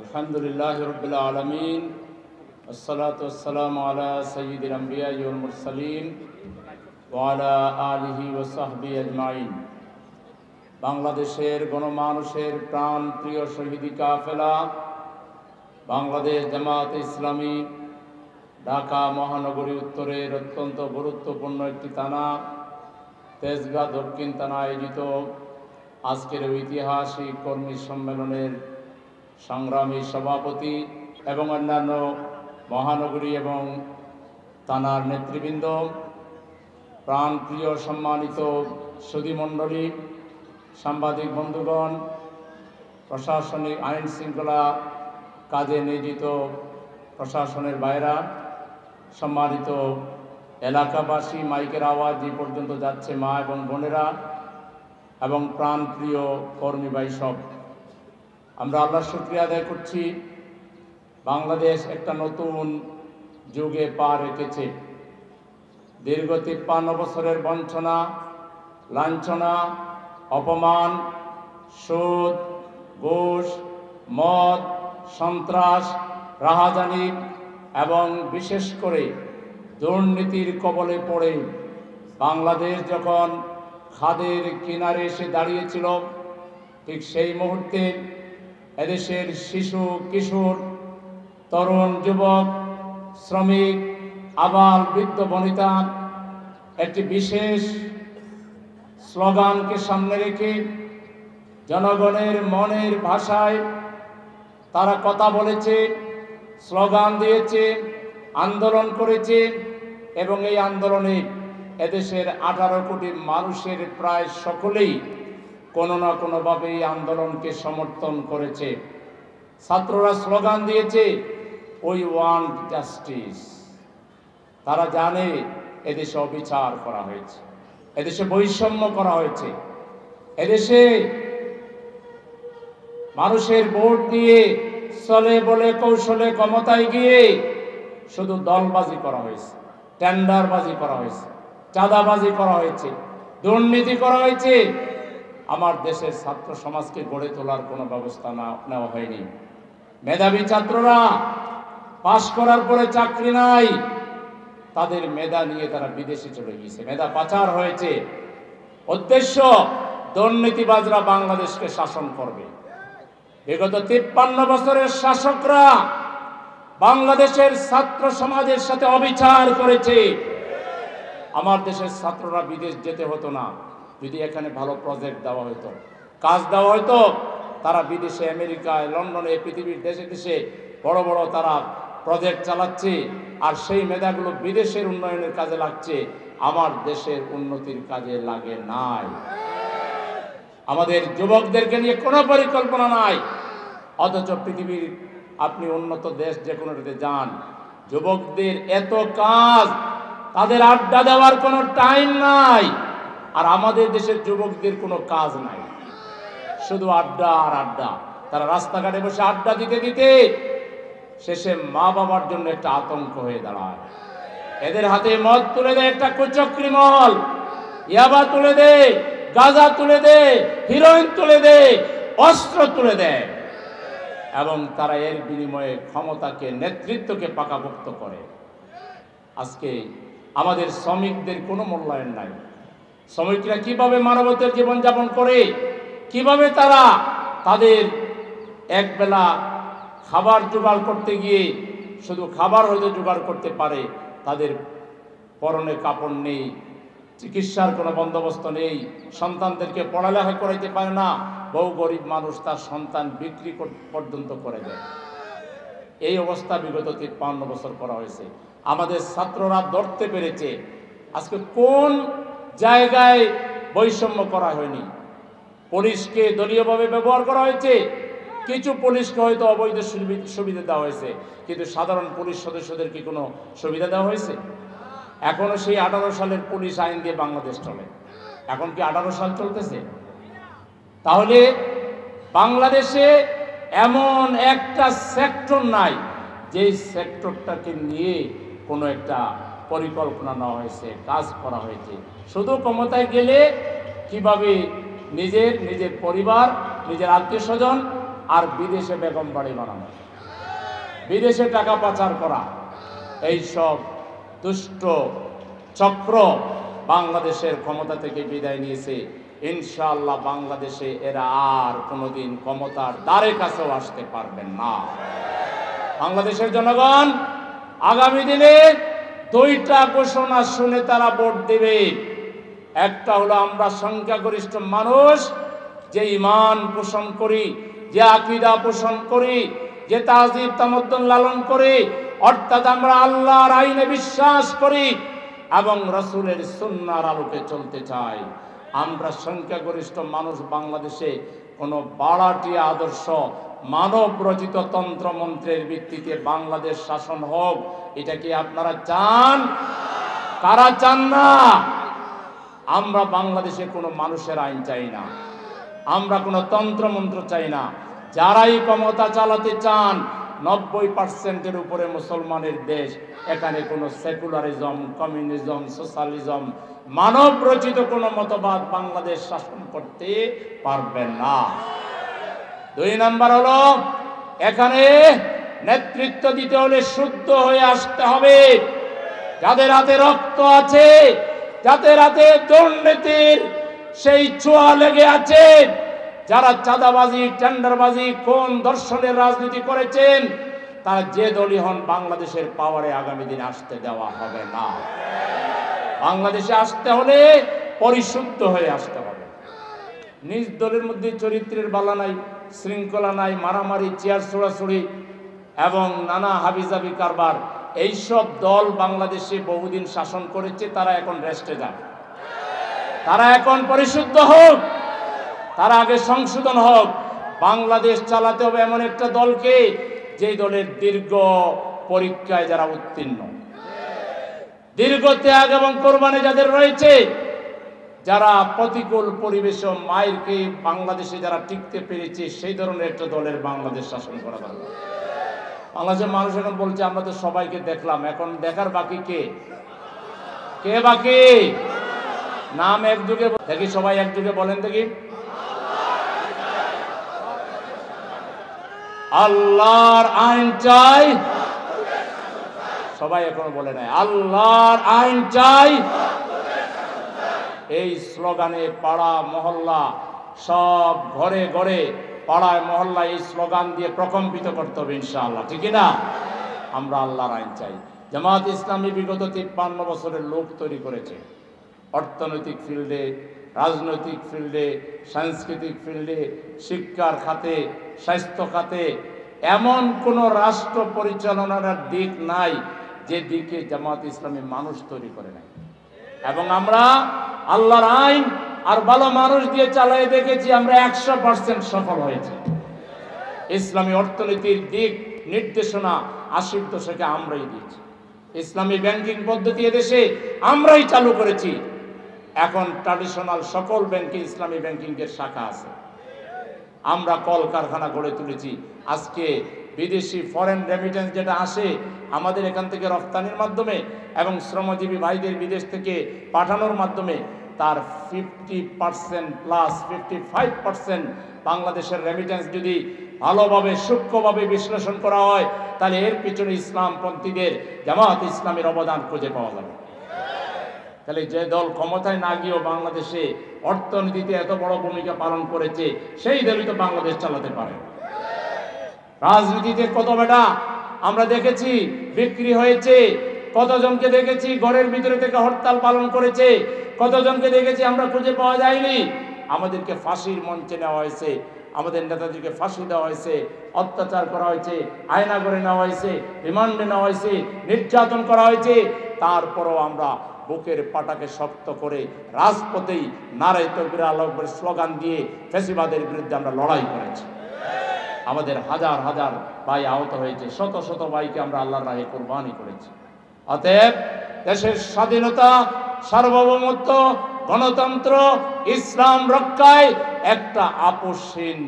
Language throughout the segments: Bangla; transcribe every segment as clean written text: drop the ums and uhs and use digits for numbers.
আলহামদুলিল্লাহি রাব্বিল আলামিন আসসালাতু ওয়াসসালামু আলা সাইয়্যিদিল আমবিয়া ওয়াল মুরসালিন ওয়া আলা আলিহি ওয়া সাহবিহি আজমাইন। বাংলাদেশের গণমানুষের প্রাণ প্রিয় শহীদি কাফেলা বাংলাদেশ জামাত ইসলামী ঢাকা মহানগরী উত্তরের অত্যন্ত গুরুত্বপূর্ণ একটি থানা তেজগাঁ দক্ষিণ থানা আয়োজিত আজকের ঐতিহাসিক কর্মী সম্মেলনের সংগ্রামী সভাপতি এবং অন্যান্য মহানগরী এবং থানার নেতৃবৃন্দ, প্রাণপ্রিয় সম্মানিত সুধীমণ্ডলী, সাংবাদিক বন্ধুগণ, প্রশাসনিক আইন শৃঙ্খলা কাজে নিয়োজিত প্রশাসনের বাইরা, সম্মানিত এলাকাবাসী, মাইকের আওয়াজ যে পর্যন্ত যাচ্ছে মা এবং বোনেরা এবং প্রাণপ্রিয় কর্মী ভাই সব, আমরা আল্লাহর শুকরিয়া আদায় করছি। বাংলাদেশ একটা নতুন যুগে পা রেখেছে। দীর্ঘ 53 বছরের বঞ্চনা, লাঞ্ছনা, অপমান, সুদ, ঘুষ, মদ, সন্ত্রাস, রাহাজানি এবং বিশেষ করে দুর্নীতির কবলে পড়ে বাংলাদেশ যখন খাদের কিনারে এসে দাঁড়িয়েছিল, ঠিক সেই মুহূর্তে এদেশের শিশু, কিশোর, তরুণ, যুবক, শ্রমিক, আবাল, বৃদ্ধ, বনিতা একটি বিশেষ স্লোগানকে সামনে রেখে জনগণের মনের ভাষায় তারা কথা বলেছে, স্লোগান দিয়েছে, আন্দোলন করেছে এবং এই আন্দোলনে এদেশের 18 কোটি মানুষের প্রায় সকলেই কোনো না কোনোভাবে এই আন্দোলনকে সমর্থন করেছে। ছাত্ররা স্লোগান দিয়েছে, উই ওয়ান্ট জাস্টিস। তারা জানে এদেশে অবিচার করা হয়েছে, এদেশে বৈষম্য করা হয়েছে, এদেশে মানুষের ভোট দিয়ে চলে বলে কৌশলে ক্ষমতায় গিয়ে শুধু দলবাজি করা হয়েছে, টেন্ডারবাজি করা হয়েছে, চাঁদাবাজি করা হয়েছে, দুর্নীতি করা হয়েছে। আমার দেশের ছাত্র সমাজকে গড়ে তোলার কোনো ব্যবস্থা নেওয়া হয়নি। মেধাবী ছাত্ররা পাশ করার পরে চাকরি নাই, তাদের মেধা নিয়ে তারা বিদেশে চলে গিয়েছে, মেধা পাচার হয়েছে। উদ্দেশ্য, দুর্নীতিবাজরা বাংলাদেশকে শাসন করবে। বিগত 53 বছরের শাসকরা বাংলাদেশের ছাত্র সমাজের সাথে অবিচার করেছে। আমার দেশের ছাত্ররা বিদেশ যেতে হতো না যদি এখানে ভালো প্রজেক্ট দেওয়া হতো, কাজ দেওয়া হতো। তারা বিদেশে, আমেরিকায়, লন্ডনে, পৃথিবীর দেশে দেশে বড় বড় তারা প্রজেক্ট চালাচ্ছে, আর সেই মেধাগুলো বিদেশের উন্নয়নের কাজে লাগছে, আমার দেশের উন্নতির কাজে লাগে নাই। আমাদের যুবকদেরকে নিয়ে কোনো পরিকল্পনা নাই, অথচ পৃথিবীর আপনি উন্নত দেশ যে কোনোটাতে যান, যুবকদের এত কাজ, তাদের আড্ডা দেওয়ার কোনো টাইম নাই। আর আমাদের দেশের যুবকদের কোনো কাজ নাই, শুধু আড্ডা আর আড্ডা। তারা রাস্তাঘাটে বসে আড্ডা দিতে দিতে শেষে মা বাবার জন্য একটা আতঙ্ক হয়ে দাঁড়ায়। এদের হাতে মদ তুলে দেয় একটা কুচক্রী মহল, ইয়াবা তুলে দেয়, গাঁজা তুলে দেয়, হিরোইন তুলে দেয়, অস্ত্র তুলে দেয় এবং তারা এর বিনিময়ে ক্ষমতাকে, নেতৃত্বকে পাকাপোক্ত করে। আজকে আমাদের শ্রমিকদের কোনো মূল্যায়ন নাই। শ্রমিকরা কিভাবে মানবতার জীবনযাপন করে, কিভাবে তারা তাদের একবেলা খাবার জোগাড় করতে গিয়ে শুধু খাবার হয়তো জোগাড় করতে পারে, তাদের পরনে কাপড় নেই, চিকিৎসার কোনো বন্দোবস্ত নেই, সন্তানদেরকে পড়ালেখা করাইতে পারে না। বহু গরিব মানুষ তার সন্তান বিক্রি পর্যন্ত করে দেয়। এই অবস্থা বিগত 53 বছর করা হয়েছে। আমাদের ছাত্ররা ধরতে পেরেছে আজকে কোন জায়গায় বৈষম্য করা হয়নি। পুলিশকে দলীয়ভাবে ব্যবহার করা হয়েছে, কিছু পুলিশকে হয়তো অবৈধ সুবিধা দেওয়া হয়েছে, কিন্তু সাধারণ পুলিশ সদস্যদের কি কোনো সুবিধা দেওয়া হয়েছে? এখনো সেই 18 সালের পুলিশ আইন দিয়ে বাংলাদেশ চলে। এখন কি 18 সাল চলতেছে? তাহলে বাংলাদেশে এমন একটা সেক্টর নাই যে সেক্টরটাকে নিয়ে কোনো একটা পরিকল্পনা নেওয়া হয়েছে, কাজ করা হয়েছে। শুধু ক্ষমতায় গেলে কিভাবে নিজের পরিবার, নিজের আত্মীয় স্বজন আর বিদেশে বেগম বাড়ি বানানো, বিদেশে টাকা পাচার করা, এই সব দুষ্ট চক্র বাংলাদেশের ক্ষমতা থেকে বিদায় নিয়েছে। ইনশাআল্লাহ বাংলাদেশে এরা আর কোনোদিন ক্ষমতার দ্বারে কাছেও আসতে পারবেন না। বাংলাদেশের জনগণ আগামী দিনে দুইটা ঘোষণা শুনে তারা ভোট দেবে। একটা হলো আমরা সংখ্যাগরিষ্ঠ মানুষ যে ঈমান পোষণ করি, যে আকীদা পোষণ করি, যে তাজিব তামাদ্দুন লালন করি, অর্থাৎ আমরা আল্লাহর আইনে বিশ্বাস করি এবং রাসূলের সুন্নাহর আলোকে চলতে চাই। আমরা সংখ্যাগরিষ্ঠ মানুষ বাংলাদেশে কোনো বাড়াটিয়া আদর্শ মানব রচিত তন্ত্রমন্ত্রের ভিত্তিতে বাংলাদেশ শাসন হোক, এটা কি আপনারা চান? কারা চান না? আমরা বাংলাদেশে কোনো মানুষের আইন চাই না, আমরা কোনো তন্ত্রমন্ত্র চাই না। যারাই ক্ষমতা চালাতে চান, 90% উপরে মুসলমানের দেশ, এখানে কোনো সেকুলারিজম, কমিউনিজম, সোশ্যালিজম, মানব রচিত কোনো মতবাদ বাংলাদেশ শাসন করতে পারবে না। 2 নাম্বার হলো এখানে নেতৃত্ব দিতে হলে শুদ্ধ হয়ে আসতে হবে। যাদের হাতে রক্ত আছে, যাদের হাতে দুর্নীতির সেই ছোঁয়া লেগে আছে, যারা চাঁদাবাজি, টেন্ডারবাজি, কোন দর্শনের রাজনীতি করেছেন, তারা যে দলই হন বাংলাদেশের পাওয়ারে আগামী দিনে আসতে দেওয়া হবে না। বাংলাদেশে আসতে হলে পরিশুদ্ধ হয়ে আসতে হবে। নিজ দলের মধ্যে চরিত্রের বালা নাই, শৃঙ্খলা নাই, মারামারি, চেয়ার ছোড়াছুড়ি এবং নানা হাবিজাবি কারবার, এইসব দল বাংলাদেশে বহুদিন শাসন করেছে, তারা এখন রেস্টে যান। তারা এখন পরিশুদ্ধ হোক, তারা আগে সংশোধন হোক। বাংলাদেশ চালাতে হবে এমন একটা দলকে, যে দলের দীর্ঘ পরীক্ষায় যারা উত্তীর্ণ, দীর্ঘ ত্যাগ এবং কোরবানি যাদের রয়েছে, যারা প্রতিকূল পরিবেশ মায়েরকে বাংলাদেশে যারা টিকতে পেরেছে, সেই ধরনের একটা দলের বাংলাদেশ শাসন করা দরকার। বাংলাদেশের মানুষ এখন বলছে আমরা তো সবাইকে দেখলাম, এখন দেখার বাকি কে? কে বাকি? নাম একযোগে দেখি, সবাই একযোগে বলেন দেখি। আল্লাহর আইন চাই। সবাই এখনো বলে নাই আল্লাহর আইন চাই। এই স্লোগানে পাড়া মহল্লা, সব ঘরে ঘরে, পাড়ায় মহল্লায় এই স্লোগান দিয়ে প্রকম্পিত করতে হবে ইনশাআল্লাহ, ঠিক না? আমরা আল্লাহর আইন চাই। জামাত ইসলামী বিগত 53 বছরের লোক তৈরি করেছে, অর্থনৈতিক ফিল্ডে, রাজনৈতিক ফিল্ডে, সাংস্কৃতিক ফিল্ডে, শিক্ষার খাতে, স্বাস্থ্য খাতে। এমন কোন রাষ্ট্র পরিচালনার দিক নাই যে দিকে জামাত ইসলামী মানুষ তৈরি করে নাই। এবং আমরা আল্লাহর আইন আর ভালো মানুষ দিয়ে চালাই দেখেছি, আমরা 100% সফল হয়েছে। ইসলামী অর্থনীতির দিক নির্দেশনা 80 দশকে আমরাই দিয়েছি। ইসলামী ব্যাংকিং পদ্ধতি এদেশে আমরাই চালু করেছি। এখন ট্র্যাডিশনাল সকল ব্যাংকে ইসলামী ব্যাংকিং এর শাখা আছে। আমরা কলকারখানা গড়ে তুলেছি। আজকে বিদেশি ফরেন রেমিটেন্স যেটা আসে আমাদের এখান থেকে রপ্তানির মাধ্যমে এবং শ্রমজীবী ভাইদের বিদেশ থেকে পাঠানোর মাধ্যমে, তার 50% প্লাস 55% বাংলাদেশের রেমিটেন্স যদি ভালোভাবে সূক্ষ্মভাবে বিশ্লেষণ করা হয়, তাহলে এর পিছনে ইসলামপন্থীদের, জামাত ইসলামের অবদান খুঁজে পাওয়া যাবে। তাহলে যে দল ক্ষমতায় না গিয়েও বাংলাদেশে অর্থনীতিতে এত বড় ভূমিকা পালন করেছে, সেই দলই তো বাংলাদেশ চালাতে পারে। রাজনীতিতে কত বেটা আমরা দেখেছি বিক্রি হয়েছে, কতজনকে দেখেছি ঘরের ভিতরে থেকে হরতাল পালন করেছে, কতজনকে দেখেছি আমরা খুঁজে পাওয়া যায়নি। আমাদেরকে ফাঁসির মঞ্চে নেওয়া হয়েছে, আমাদের নেতাদেরকে ফাঁসি দেওয়া হয়েছে, অত্যাচার করা হয়েছে, আয়না করে নেওয়া হয়েছে, রিমান্ডে নেওয়া হয়েছে, নির্যাতন করা হয়েছে। তারপরও আমরা বুকের পাটাকে শক্ত করে রাজপথেই নারে তাকবীর আল্লাহু আকবার স্লোগান দিয়ে ফ্যাসিবাদের বিরুদ্ধে আমরা লড়াই করেছি। আমাদের হাজার হাজার ভাই আহত হয়েছে, শত শত ভাইকে আমরা আল্লাহর রাহে কুরবানি করেছি। অতএব দেশের স্বাধীনতা, সার্বভৌমত্ব, গণতন্ত্র, ইসলাম রক্ষায় একটা আপোষহীন,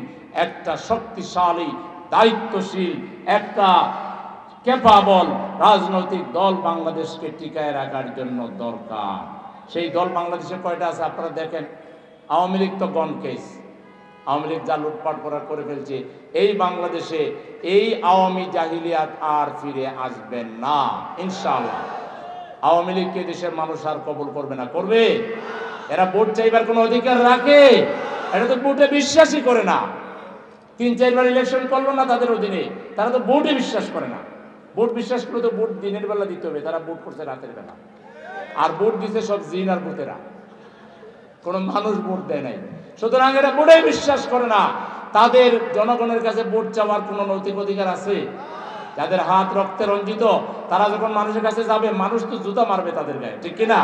একটা শক্তিশালী, দায়িত্বশীল, একটা ক্যাপাবল রাজনৈতিক দল বাংলাদেশকে টিকায় রাখার জন্য দরকার। সেই দল বাংলাদেশে কয়টা আছে আপনারা দেখেন। আওয়ামী লীগ তো গণ কেস, আওয়ামী লীগ যা লুটপাট করে ফেলছে, এই বাংলাদেশে এই আওয়ামী জাহিলিয়াত আর ফিরে আসবেন না ইনশাআল্লাহ। আওয়ামী লীগকে দেশের মানুষ আর কবুল করবে না। করবে? এরা ভোট চাইবার কোনো অধিকার রাখে? এটা তো ভোটে বিশ্বাসই করে না। 3-4 বার ইলেকশন করলো না তাদের অধীনে, তারা তো ভোটে বিশ্বাস করে না। ভোট বিশ্বাস করলে তো ভোট দিনের বেলা দিতে হবে, তারা ভোট করছে রাতের বেলা। আর ভোট দিতে সব জিন আর ভূতেরা, কোনো মানুষ ভোট দেয় নাই। সুতরাং এরা ভোটে বিশ্বাস করে না। তাদের জনগণের কাছে ভোট চাওয়ার কোনো নৈতিক অধিকার আছে? যাদের হাত রক্তে রঞ্জিত, তারা যখন মানুষের কাছে যাবে, মানুষ তো জুতা মারবে তাদের গায়ে, ঠিক কিনা?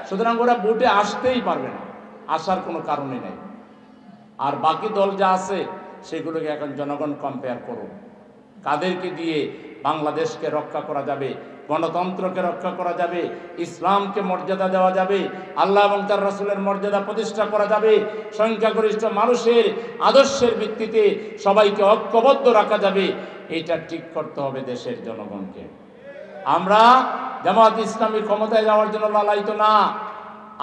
সুতরাং ওরা ভোটে আসতেই পারবে না, আসার কোনো কারণই নেই। আর বাকি দল যা আছে সেগুলোকে এখন জনগণ কম্পেয়ার করুন, কাদেরকে দিয়ে বাংলাদেশকে রক্ষা করা যাবে, গণতন্ত্রকে রক্ষা করা যাবে, ইসলামকে মর্যাদা দেওয়া যাবে, আল্লাহ এবং তার রাসূলের মর্যাদা প্রতিষ্ঠা করা যাবে, সংখ্যাগরিষ্ঠ মানুষের আদর্শের ভিত্তিতে সবাইকে ঐক্যবদ্ধ রাখা যাবে। এটা ঠিক করতে হবে দেশের জনগণকে। আমরা জামাত ইসলামী ক্ষমতায় যাওয়ার জন্য লালায়িত না।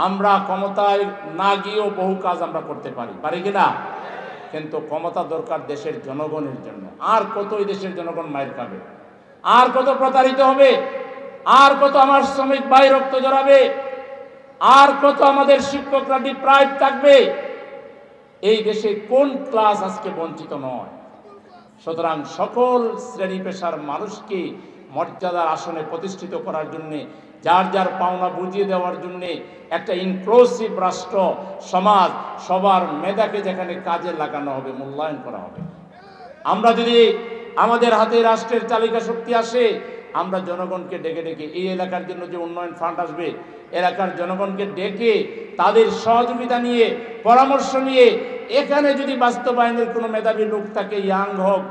আমরা ক্ষমতায় না গিয়েও বহু কাজ আমরা করতে পারি, পারি কিনা? কিন্তু ক্ষমতা দরকার দেশের জনগণের জন্য। আর কত এই দেশের জনগণ মায়ের খাবে, আর কত প্রতারিত হবে, আর কত আমার শ্রমিক ভাই রক্ত জড়াবে, আর কত আমাদের শিক্ষকরা ডিপ্রাইভ থাকবে। এই দেশে কোন ক্লাস আজকে বঞ্চিত নয়? সুতরাং সকল শ্রেণী পেশার মানুষকে মর্যাদার আসনে প্রতিষ্ঠিত করার জন্যে, যার যার পাওনা বুঝিয়ে দেওয়ার জন্যে একটা ইনক্লুসিভ রাষ্ট্র সমাজ, সবার মেধাকে যেখানে কাজে লাগানো হবে, মূল্যায়ন করা হবে। আমরা যদি আমাদের হাতে রাষ্ট্রের চালিকা শক্তি আসে, আমরা জনগণকে ডেকে ডেকে এই এলাকার জন্য যে উন্নয়ন ফান্ড আসবে, এলাকার জনগণকে ডেকে তাদের সহযোগিতা নিয়ে, পরামর্শ নিয়ে, এখানে যদি বাস্তবায়নের কোনো মেধাবী লোক থাকে, ইয়াং হোক,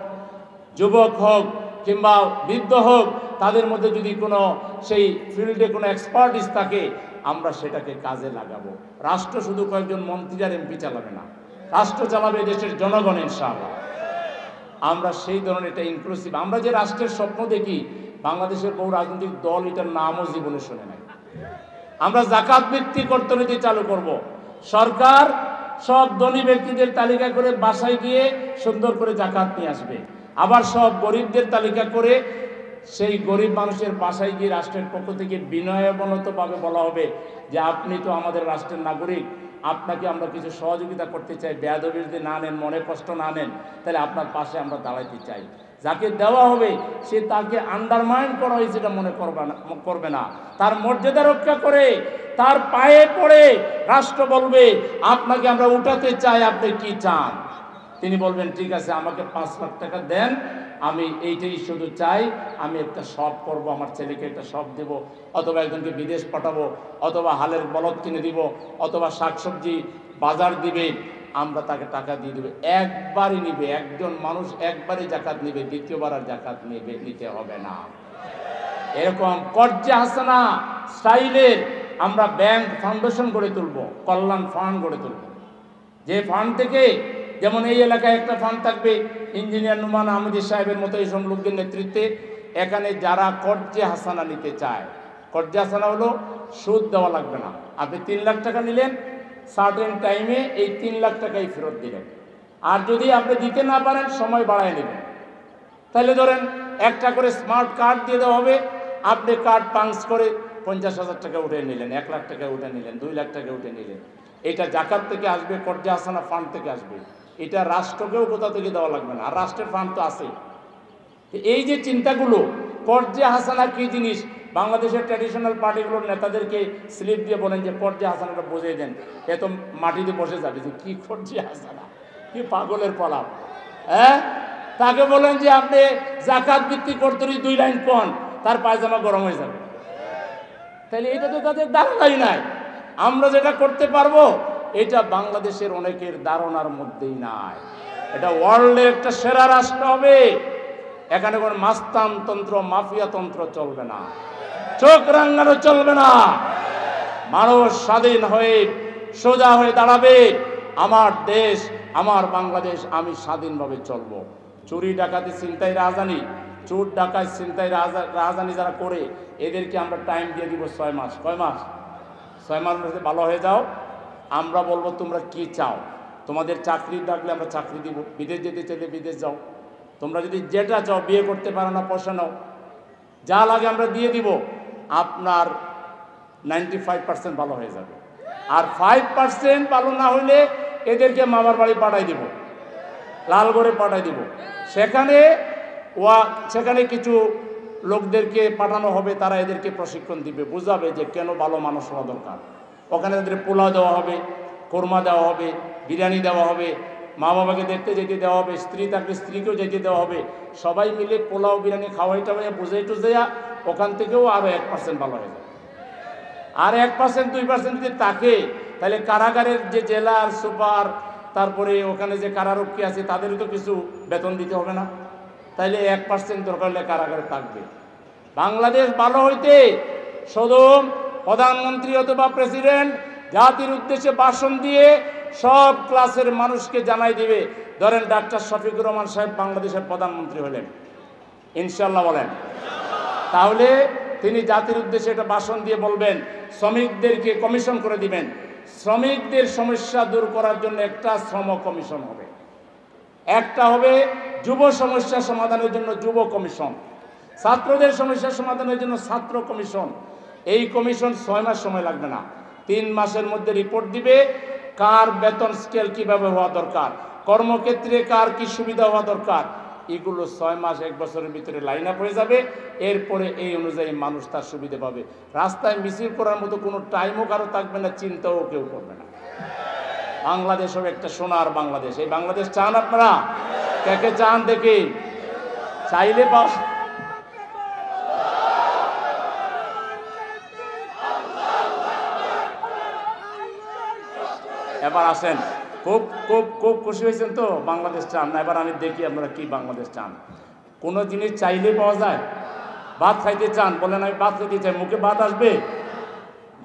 যুবক হোক কিংবা বৃদ্ধ হোক, তাদের মধ্যে যদি কোনো সেই ফিল্ডে কোনো এক্সপার্টিস থাকে, আমরা সেটাকে কাজে লাগাবো। রাষ্ট্র শুধু কয়েকজন মন্ত্রী আর এমপি চালাবে না, রাষ্ট্র চালাবে দেশের জনগণ ইনশাআল্লাহ। আমরা সেই ধরনের একটা ইনক্লুসিভ, আমরা যে রাষ্ট্রের স্বপ্ন দেখি, বাংলাদেশের বহু রাজনৈতিক দল এটার নামও জীবনে শুনে নাই। আমরা জাকাত ভিত্তিক অর্থনীতি চালু করব। সরকার সব ধনী ব্যক্তিদের তালিকা করে বাসায় গিয়ে সুন্দর করে জাকাত নিয়ে আসবে, আবার সব গরিবদের তালিকা করে সেই গরিব মানুষের বাসায় গিয়ে রাষ্ট্রের পক্ষ থেকে বিনয়বনতভাবে বলা হবে যে আপনি তো আমাদের রাষ্ট্রের নাগরিক, আপনাকে আমরা কিছু সহযোগিতা করতে চাই, বেয়াদবি যদি না নেন, মনে কষ্ট না নেন, তাহলে আপনার পাশে আমরা দাঁড়াইতে চাই। যাকে দেওয়া হবে সে তাকে আন্ডারমাইন করা হয়েছে এটা মনে করবে না, তার মর্যাদা রক্ষা করে তার পায়ে পড়ে রাষ্ট্র বলবে আপনাকে আমরা উঠাতে চাই, আপনি কি চান? তিনি বলবেন ঠিক আছে, আমাকে 5 লাখ টাকা দেন, আমি এইটাই শুধু চাই, আমি একটা শপ করব, আমার ছেলেকে একটা শপ দেব, অথবা একজনকে বিদেশ পাঠাবো, অথবা হালের বলদ কিনে দিব, অথবা শাকসবজি বাজার দিবে, আমরা তাকে টাকা দিয়ে দেবে। একবারই নিবে, একজন মানুষ একবারই জাকাত নিবে, দ্বিতীয়বার আর জাকাত নিতে হবে না। এরকম কর্জে হাসানা স্টাইলের আমরা ব্যাংক ফাউন্ডেশন গড়ে তুলব, কল্যাণ ফান্ড গড়ে তুলব, যে ফান্ড থেকে, যেমন এই এলাকায় একটা ফান্ড থাকবে ইঞ্জিনিয়ার নুমান আহমেদ সাহেবের মতো এইসব লোকদের নেতৃত্বে, এখানে যারা কর্জে হাসানা নিতে চায়, কর্জে হাসানা হলো সুদ দেওয়া লাগবে না। আপনি 3 লাখ টাকা নিলেন, সার্টেন টাইমে এই 3 লাখ টাকাই ফেরত দিলেন, আর যদি আপনি দিতে না পারেন সময় বাড়ায় নেবেন। তাহলে ধরেন একটা করে স্মার্ট কার্ড দিয়ে দেওয়া হবে, আপনি কার্ড পাঞ্চ করে 50,000 টাকা উঠে নিলেন, 1 লাখ টাকা উঠে নিলেন, 2 লাখ টাকা উঠে নিলেন। এটা জাকাত থেকে আসবে, কর্জে হাসানা ফান্ড থেকে আসবে, এটা রাষ্ট্রকেও কোথা থেকে দেওয়া লাগবে না, আর রাষ্ট্রের ফান্ড তো আছে। এই যে চিন্তাগুলো, কর্জে হাসানা কি জিনিস, বাংলাদেশের ট্র্যাডিশনাল পার্টিগুলোর নেতাদেরকে স্লিপ দিয়ে বলেন যে কর্জে হাসানাটা বুঝিয়ে দেন, এত মাটিতে বসে যাবে যে কি কর্জে হাসানা, কি পাগলের পলাপ। হ্যাঁ, তাকে বলেন যে আপনি জাকাত ভিত্তিক অর্থনীতি 2 লাইন কোন, তার পায়জামা গরম হয়ে যাবে। তাহলে এটা তো তাদের ধারণাই নাই। আমরা যেটা করতে পারবো এটা বাংলাদেশের অনেকের ধারণার মধ্যেই নাই। এটা ওয়ার্ল্ডের একটা সেরা রাষ্ট্র হবে, এখানে কোনো মাস্তানতন্ত্র, মাফিয়াতন্ত্র চলবে না, চোখ রাঙানো চলবে না। মানুষ স্বাধীন হয়ে সোজা হয়ে দাঁড়াবে, আমার দেশ, আমার বাংলাদেশ, আমি স্বাধীনভাবে চলবো। চুরি ডাকাতি ছিনতাই রাজধানী, চোর ডাকাত ছিনতাই রাজধানী যারা করে, এদেরকে আমরা টাইম দিয়ে দিব 6 মাস। কয় মাস? 6 মাস মধ্যে ভালো হয়ে যাও। আমরা বলবো তোমরা কি চাও, তোমাদের চাকরি ডাকলে আমরা চাকরি দিব, বিদেশ যেতে চাইলে বিদেশ যাও, তোমরা যদি যেটা চাও, বিয়ে করতে পারো না পয়সা নাও, যা লাগে আমরা দিয়ে দিব, আপনার 95% ভালো হয়ে যাবে। আর 5% ভালো না হইলে এদেরকে মামার বাড়ি পাঠাই দিব, লালগড়ে পাঠাই দিব। সেখানে কিছু লোকদেরকে পাঠানো হবে, তারা এদেরকে প্রশিক্ষণ দিবে, বুঝাবে যে কেন ভালো মানুষ হওয়া দরকার। ওখানে এদের পোলাও দেওয়া হবে, কোরমা দেওয়া হবে, বিরিয়ানি দেওয়া হবে, মা বাবাকে দেখতে যেতে দেওয়া হবে, স্ত্রী থাকলে স্ত্রীকেও যেতে দেওয়া হবে। সবাই মিলে পোলাও বিরিয়ানি খাওয়াই টাওয়াইয়া বুঝাই টুজাইয়া ওখান থেকেও আরও 1% ভালো হয়ে যায়। আর 1% 2% যদি থাকে, তাহলে কারাগারের যে জেলার সুপার, তারপরে ওখানে যে কারারক্ষী আছে, তাদেরও তো কিছু বেতন দিতে হবে না? তাইলে 1% দরকার হলে কারাগারে থাকবে। বাংলাদেশ ভালো হইতে শুধু প্রধানমন্ত্রী অথবা প্রেসিডেন্ট জাতির উদ্দেশ্যে ভাষণ দিয়ে সব ক্লাসের মানুষকে জানাই দিবে, ধরেন ডাক্তার শফিকুর রহমান সাহেব বাংলাদেশের প্রধানমন্ত্রী হলেন, ইনশাল্লাহ বলেন, তাহলে তিনি জাতির উদ্দেশ্যে একটা ভাষণ দিয়ে বলবেন, শ্রমিকদেরকে কমিশন করে দিবেন, শ্রমিকদের সমস্যা দূর করার জন্য একটা শ্রম কমিশন হবে, একটা হবে যুব সমস্যা সমাধানের জন্য যুব কমিশন, ছাত্রদের সমস্যা সমাধানের জন্য ছাত্র কমিশন। এই কমিশন 6 মাস সময় লাগবে না, 3 মাসের মধ্যে রিপোর্ট দিবে, কার বেতন স্কেল কিভাবে হওয়া দরকার, কর্মক্ষেত্রে কার কি সুবিধা হওয়া দরকার, এগুলো 6 মাস 1 বছরের ভিতরে লাইন আপ হয়ে যাবে। এরপরে এই অনুযায়ী মানুষ তার সুবিধা পাবে। রাস্তায় মিছিল করার মতো কোনো টাইমও কারো থাকবে না, চিন্তাও কেউ করবে না। বাংলাদেশ হবে একটা সোনার বাংলাদেশ। এই বাংলাদেশ চান আপনারা? কে কে চান দেখি? চাইলে পাও। এবার আসেন, খুব খুব খুব খুশি হয়েছেন তো? বাংলাদেশ চান না? এবার আমি দেখি আপনারা কি বাংলাদেশ চান। কোনো জিনিস চাইলে পাওয়া যায়? ভাত খাইতে চান, বলেন আমি ভাত খাইতে চাই, মুখে ভাত আসবে?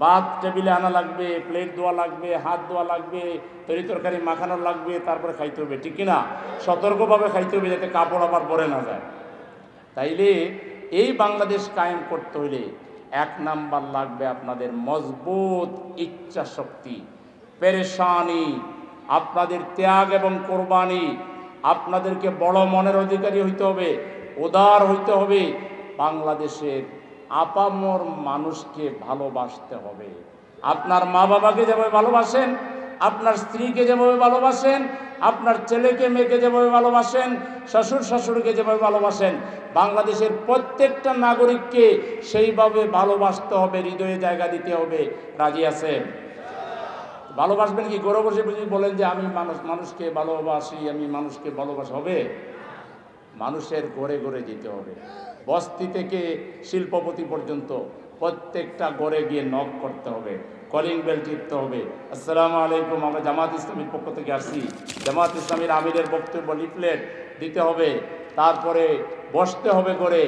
ভাত টেবিলে আনা লাগবে, প্লেট ধোয়া লাগবে, হাত ধোয়া লাগবে, তরি তরকারি মাখানো লাগবে, তারপরে খাইতে হবে, ঠিক কিনা? সতর্কভাবে খাইতে হবে যাতে কাপড় আবার পরে না যায়। তাইলে এই বাংলাদেশ কায়েম করতে হলে 1 নাম্বার লাগবে আপনাদের মজবুত ইচ্ছা শক্তি, পেরেশানি, আপনাদের ত্যাগ এবং কোরবানি। আপনাদেরকে বড় মনের অধিকারী হইতে হবে, উদার হইতে হবে, বাংলাদেশের আপামর মানুষকে ভালোবাসতে হবে। আপনার মা বাবাকে যেভাবে ভালোবাসেন, আপনার স্ত্রীকে যেভাবে ভালোবাসেন, আপনার ছেলেকে মেয়েকে যেভাবে ভালোবাসেন, শ্বশুর শাশুড়িকে যেভাবে ভালোবাসেন, বাংলাদেশের প্রত্যেকটা নাগরিককে সেইভাবে ভালোবাসতে হবে, হৃদয়ে জায়গা দিতে হবে। রাজি আছেন? ভালোবাসবেন কি? গৌরব বসে বুঝি বলেন যে আমি মানুষকে ভালোবাসি, আমি মানুষকে ভালোবাসা হবে? মানুষের ঘরে ঘরে যেতে হবে, বস্তি থেকে শিল্পপতি পর্যন্ত প্রত্যেকটা ঘরে গিয়ে নক করতে হবে, কলিং বেল টিপতে হবে। আসসালামু আলাইকুম, আমরা জামাত ইসলামীর পক্ষ থেকে আসছি। জামাত ইসলামীর আমিরের বক্তব্য লিফলেট দিতে হবে, তারপরে বসতে হবে ঘরে,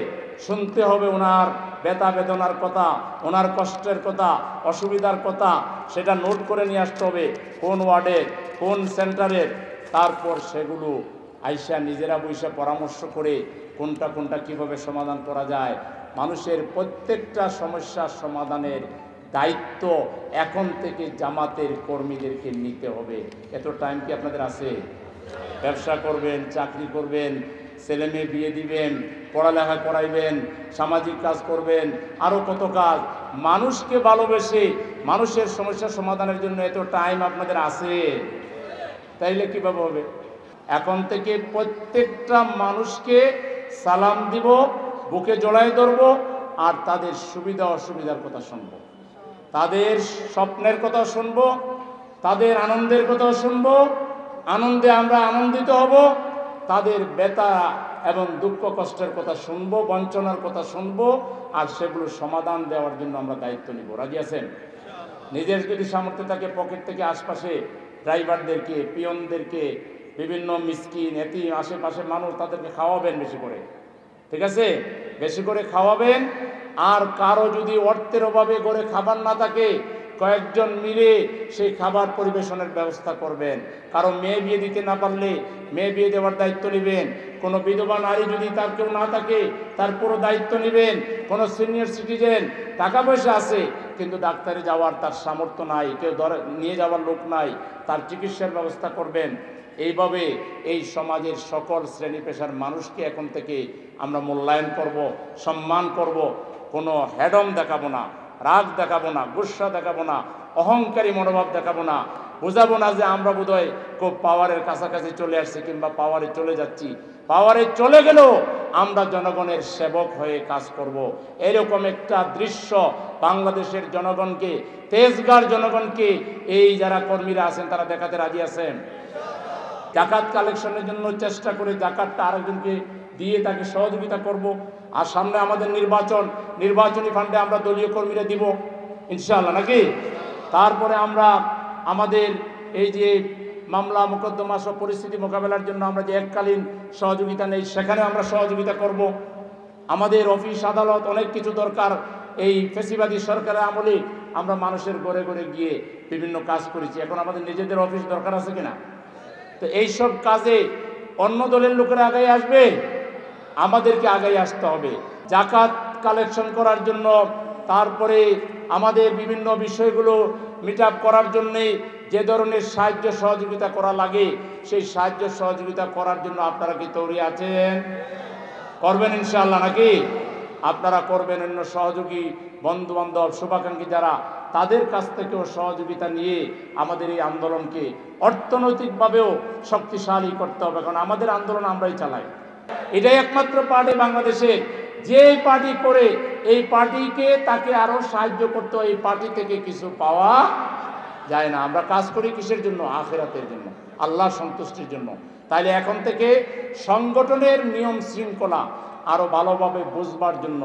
শুনতে হবে ওনার ব্যথা বেদনার কথা, ওনার কষ্টের কথা, অসুবিধার কথা, সেটা নোট করে নিয়ে আসতে হবে, কোন ওয়ার্ডের কোন সেন্টারের। তারপর সেগুলো আইসা নিজেরা বৈশা পরামর্শ করে কোনটা কোনটা কিভাবে সমাধান করা যায়। মানুষের প্রত্যেকটা সমস্যার সমাধানের দায়িত্ব এখন থেকে জামাতের কর্মীদেরকে নিতে হবে। এত টাইম কি আপনাদের আছে? ব্যবসা করবেন, চাকরি করবেন, ছেলে মেয়ে বিয়ে দিবেন, পড়ালেখা করাইবেন, সামাজিক কাজ করবেন, আরও কত কাজ। মানুষকে ভালোবেসে মানুষের সমস্যা সমাধানের জন্য এত টাইম আপনাদের আছে? তাইলে কিভাবে হবে? এখন থেকে প্রত্যেকটা মানুষকে সালাম দিব, বুকে জড়াই ধরব, আর তাদের সুবিধা অসুবিধার কথা শুনব, তাদের স্বপ্নের কথা শুনব, তাদের আনন্দের কথা শুনব, আনন্দে আমরা আনন্দিত হব, তাদের ব্যথা এবং দুঃখ কষ্টের কথা শুনবো, বঞ্চনার কথা শুনবো, আর সেগুলো সমাধান দেওয়ার জন্য আমরা দায়িত্ব নিব। রাজি আছেন? নিজের যদি সামর্থ্য থাকে পকেট থেকে আশপাশে ড্রাইভারদেরকে, পিয়নদেরকে, বিভিন্ন মিসকিন এতিম আশেপাশে মানুষ, তাদেরকে খাওয়াবেন বেশি করে, ঠিক আছে? বেশি করে খাওয়াবেন। আর কারো যদি অর্থের অভাবে ঘরে খাবার না থাকে, কয়েকজন মিলে সেই খাবার পরিবেশনের ব্যবস্থা করবেন। কারো মেয়ে বিয়ে দিতে না পারলে মেয়ে বিয়ে দেওয়ার দায়িত্ব নেবেন। কোনো বিধবা নারী যদি তার কেউ না থাকে তার পুরো দায়িত্ব নেবেন। কোনো সিনিয়র সিটিজেন টাকা পয়সা আছে কিন্তু ডাক্তারে যাওয়ার তার সামর্থ্য নাই, কেউ নিয়ে যাওয়ার লোক নাই, তার চিকিৎসার ব্যবস্থা করবেন। এইভাবে এই সমাজের সকল শ্রেণী পেশার মানুষকে এখন থেকে আমরা মূল্যায়ন করব, সম্মান করব। কোনো হ্যাডম দেখাবো না, রাগ দেখাবো না, গুসা দেখাবো না, অহংকারী মনোভাব দেখাবো না, বোঝাবো না যে আমরা বোধহয় খুব পাওয়ারের কাছাকাছি চলে আসছি কিংবা পাওয়ারে চলে যাচ্ছি। পাওয়ারে চলে গেলেও আমরা জনগণের সেবক হয়ে কাজ করব। এরকম একটা দৃশ্য বাংলাদেশের জনগণকে, তেজগাঁর জনগণকে এই যারা কর্মীরা আছেন তারা দেখাতে রাজি আছেন। জাকাত কালেকশনের জন্য চেষ্টা করে জাকাতটা আরেকজনকে দিয়ে তাকে সহযোগিতা করব। আর সামনে আমাদের নির্বাচনী ফান্ডে আমরা দলীয় কর্মীরা দিব ইনশাআল্লাহ, নাকি? তারপরে আমরা আমাদের এই যে মামলা মোকদ্দমা সব পরিস্থিতি মোকাবেলার জন্য আমরা যে এককালীন সহযোগিতা নেই, সেখানে আমরা সহযোগিতা করব। আমাদের অফিস আদালত অনেক কিছু দরকার। এই ফেসিবাদী সরকারের আমলে আমরা মানুষের ঘরে ঘরে গিয়ে বিভিন্ন কাজ করেছি, এখন আমাদের নিজেদের অফিস দরকার আছে কিনা? তো এইসব কাজে অন্য দলের লোকেরা আগাই আসবে, আমাদেরকে আগাই আসতে হবে জাকাত কালেকশন করার জন্য। তারপরে আমাদের বিভিন্ন বিষয়গুলো মিট আপ করার জন্যে যে ধরনের সাহায্য সহযোগিতা করা লাগে সেই সাহায্য সহযোগিতা করার জন্য আপনারা কি তৈরি আছেন? করবেন ইনশাআল্লাহ, নাকি? আপনারা করবেন। অন্য সহযোগী বন্ধু বান্ধব শুভাকাঙ্ক্ষী যারা, তাদের কাছ থেকেও সহযোগিতা নিয়ে আমাদের এই আন্দোলনকে অর্থনৈতিকভাবেও শক্তিশালী করতে হবে, কারণ আমাদের আন্দোলন আমরাই চালাই। এটাই একমাত্র পার্টি বাংলাদেশে যে পার্টি করে এই পার্টিকে তাকে আরো সাহায্য করতে হয়, এই পার্টি থেকে কিছু পাওয়া যায় না। আমরা কাজ করি কিসের জন্য? আখিরাতের জন্য, আল্লাহর সন্তুষ্টির জন্য। তাইলে এখন থেকে সংগঠনের নিয়ম শৃঙ্খলা আরো ভালোভাবে বুঝবার জন্য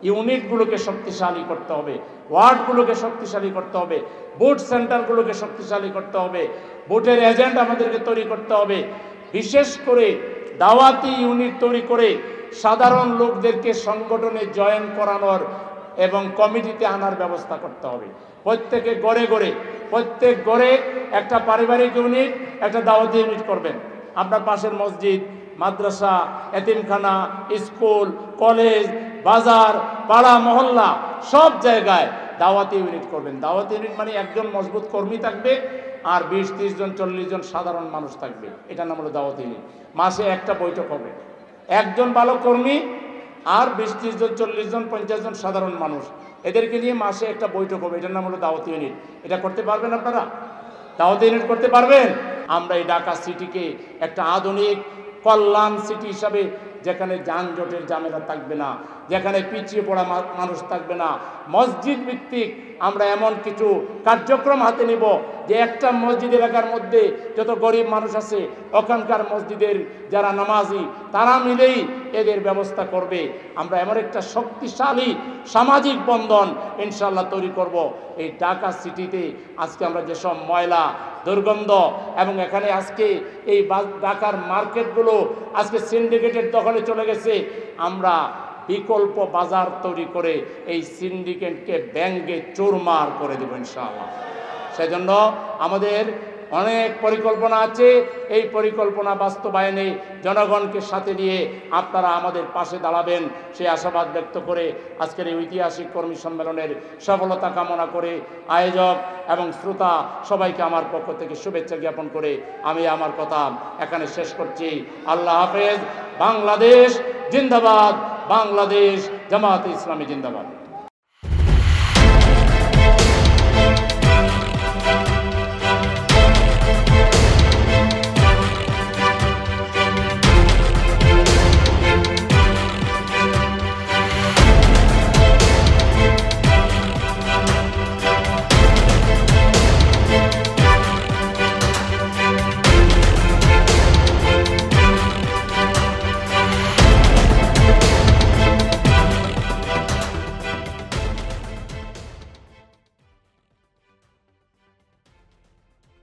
ইউনিটগুলোকে শক্তিশালী করতে হবে, ওয়ার্ডগুলোকে শক্তিশালী করতে হবে, বুথ সেন্টারগুলোকে শক্তিশালী করতে হবে, বুথের এজেন্ট আমাদেরকে তৈরি করতে হবে। বিশেষ করে দাওয়াতি ইউনিট তৈরি করে সাধারণ লোকদেরকে সংগঠনে জয়েন করানোর এবং কমিটিতে আনার ব্যবস্থা করতে হবে। প্রত্যেকে প্রত্যেক গড়ে একটা পারিবারিক ইউনিট, একটা দাওয়াতি ইউনিট করবেন। আপনার পাশের মসজিদ, মাদ্রাসা, এতিমখানা, স্কুল, কলেজ, বাজার, পাড়া, মহল্লা সব জায়গায় দাওয়াতি ইউনিট করবেন। দাওয়াতি ইউনিট মানে একজন মজবুত কর্মী থাকবে আর 20-30 জন 40 জন সাধারণ মানুষ থাকবে, এটার নাম হলো দাওয়াতি ইউনিট। মাসে একটা বৈঠক হবে, একজন ভালো কর্মী আর 20-30 জন 40 জন 50 জন সাধারণ মানুষ, এদেরকে নিয়ে মাসে একটা বৈঠক হবে, এটার নাম হলো দাওয়াতি ইউনিট। এটা করতে পারবেন আপনারা? দাওয়াতি ইউনিট করতে পারবেন? আমরা এই ঢাকা সিটিকে একটা আধুনিক কল্যাণ সিটি হিসাবে, যেখানে যানজটের ঝামেলা থাকবে না, যেখানে পিছিয়ে পড়া মানুষ থাকবে না, মসজিদ ভিত্তিক আমরা এমন কিছু কার্যক্রম হাতে নিব যে একটা মসজিদ এলাকার মধ্যে যত গরিব মানুষ আছে ওখানকার মসজিদের যারা নামাজি তারা মিলেই এদের ব্যবস্থা করবে। আমরা এমন একটা শক্তিশালী সামাজিক বন্ধন ইনশাআল্লাহ তৈরি করব। এই ঢাকা সিটিতে আজকে আমরা যেসব ময়লা, দুর্গন্ধ এবং এখানে আজকে এই ঢাকার মার্কেটগুলো আজকে সিন্ডিকেটের দখলে চলে গেছে, আমরা বিকল্প বাজার তৈরি করে এই সিন্ডিকেটকে ব্যাঙ্গে চুরমার করে দেব ইনশাআল্লাহ। সেজন্য আমাদের অনেক পরিকল্পনা আছে। এই পরিকল্পনা বাস্তবায়নে জনগণকে সাথে নিয়ে আপনারা আমাদের পাশে দাঁড়াবেন সেই আশাবাদ ব্যক্ত করে আজকের এই ঐতিহাসিক কর্মী সম্মেলনের সফলতা কামনা করে আয়োজক এবং শ্রোতা সবাইকে আমার পক্ষ থেকে শুভেচ্ছা জ্ঞাপন করে আমি আমার কথা এখানে শেষ করছি। আল্লাহ হাফেজ। বাংলাদেশ জিন্দাবাদ, বাংলাদেশ জামায়াতে ইসলামী জিন্দাবাদ।